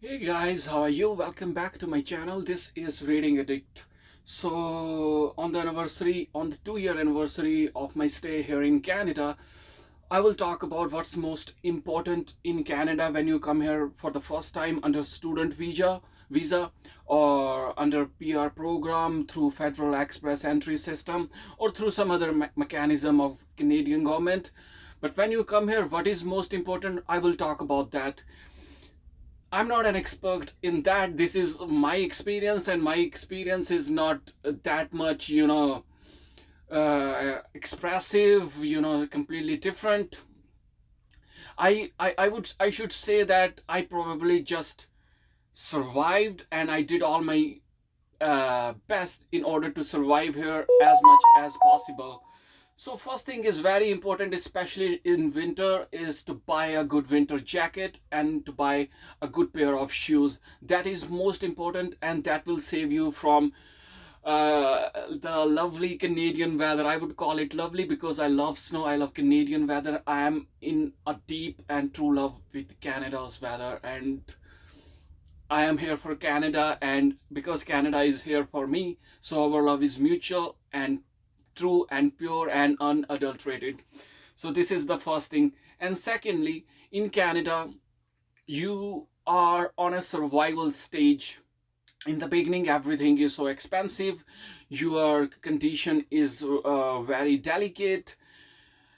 Hey guys, how are you? Welcome back to my channel. This is Reading Addict. So, on the 2-year anniversary of my stay here in Canada, I will talk about what's most important in Canada when you come here for the first time under student visa or under PR program through Federal Express Entry System or through some other mechanism of Canadian government. But when you come here, what is most important? I will talk about that. I'm not an expert in that. This is my experience, and my experience is not that much, expressive, completely different. I should say that I probably just survived, and I did all my best in order to survive here as much as possible. So first thing is very important, especially in winter, is to buy a good winter jacket and to buy a good pair of shoes. That is most important, and that will save you from the lovely Canadian weather. I would call it lovely because I love snow. I love Canadian weather. I am in a deep and true love with Canada's weather, and I am here for Canada, and because Canada is here for me, so our love is mutual and true and pure and unadulterated. So this is the first thing. And secondly, in Canada, you are on a survival stage. In the beginning, everything is so expensive. Your condition is very delicate.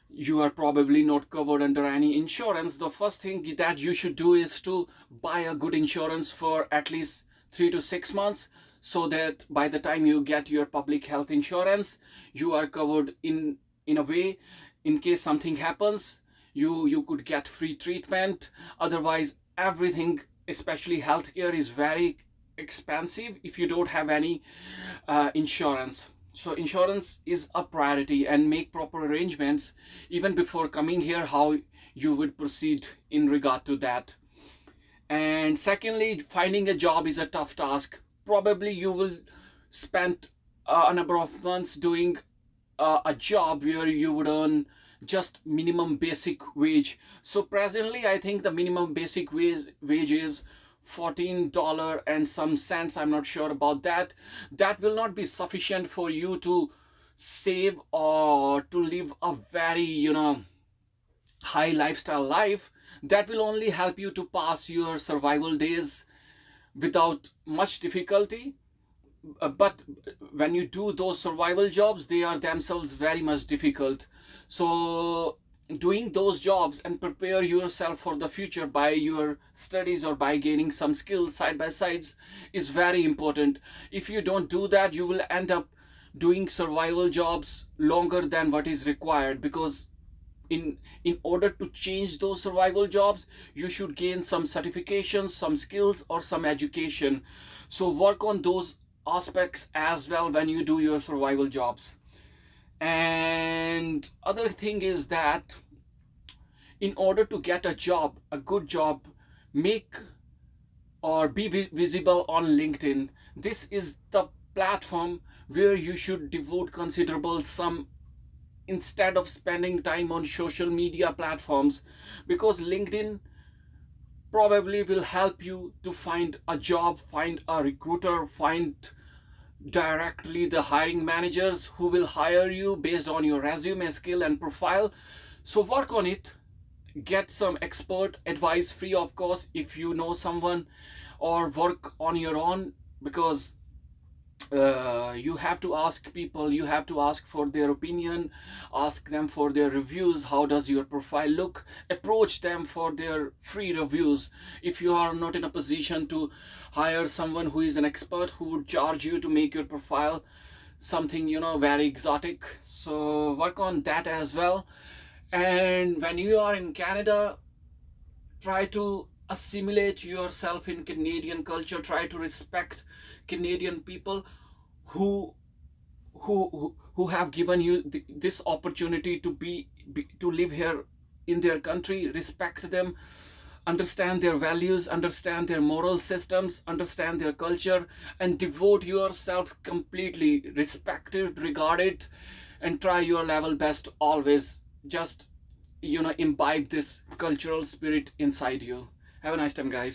You are probably not covered under any insurance. The first thing that you should do is to buy a good insurance for at least 3 to 6 months, so that by the time you get your public health insurance, you are covered in a way. In case something happens, you could get free treatment. Otherwise, everything, especially healthcare, is very expensive if you don't have any insurance. So insurance is a priority, and make proper arrangements even before coming here how you would proceed in regard to that. And secondly, finding a job is a tough task. Probably you will spend a number of months doing a job where you would earn just minimum basic wage. So presently, I think the minimum basic wage is $14 and some cents. I'm not sure about that. That will not be sufficient for you to save or to live a very, high lifestyle life. That will only help you to pass your survival days without much difficulty. But when you do those survival jobs, they are themselves very much difficult. So doing those jobs and prepare yourself for the future by your studies or by gaining some skills side by sides is very important. If you don't do that, you will end up doing survival jobs longer than what is required, because in order to change those survival jobs, you should gain some certifications, some skills, or some education. So work on those aspects as well when you do your survival jobs. And other thing is that in order to get a job, a good job, make or be visible on LinkedIn. This is the platform where you should devote considerable sum instead of spending time on social media platforms, because LinkedIn probably will help you to find a job, find a recruiter, find directly the hiring managers who will hire you based on your resume, skill, and profile. So work on it, get some expert advice free of cost if you know someone, or work on your own, because you have to ask people, you have to ask for their opinion, ask them for their reviews. How does your profile look? Approach them for their free reviews. If you are not in a position to hire someone who is an expert who would charge you to make your profile something very exotic, so work on that as well. And when you are in Canada, try to assimilate yourself in Canadian culture. Try to respect Canadian people who who have given you this opportunity to live here in their country. Respect them, understand their values, understand their moral systems, understand their culture, and devote yourself completely, respect it, regard it, and try your level best always. Just imbibe this cultural spirit inside you. Have a nice time, guys.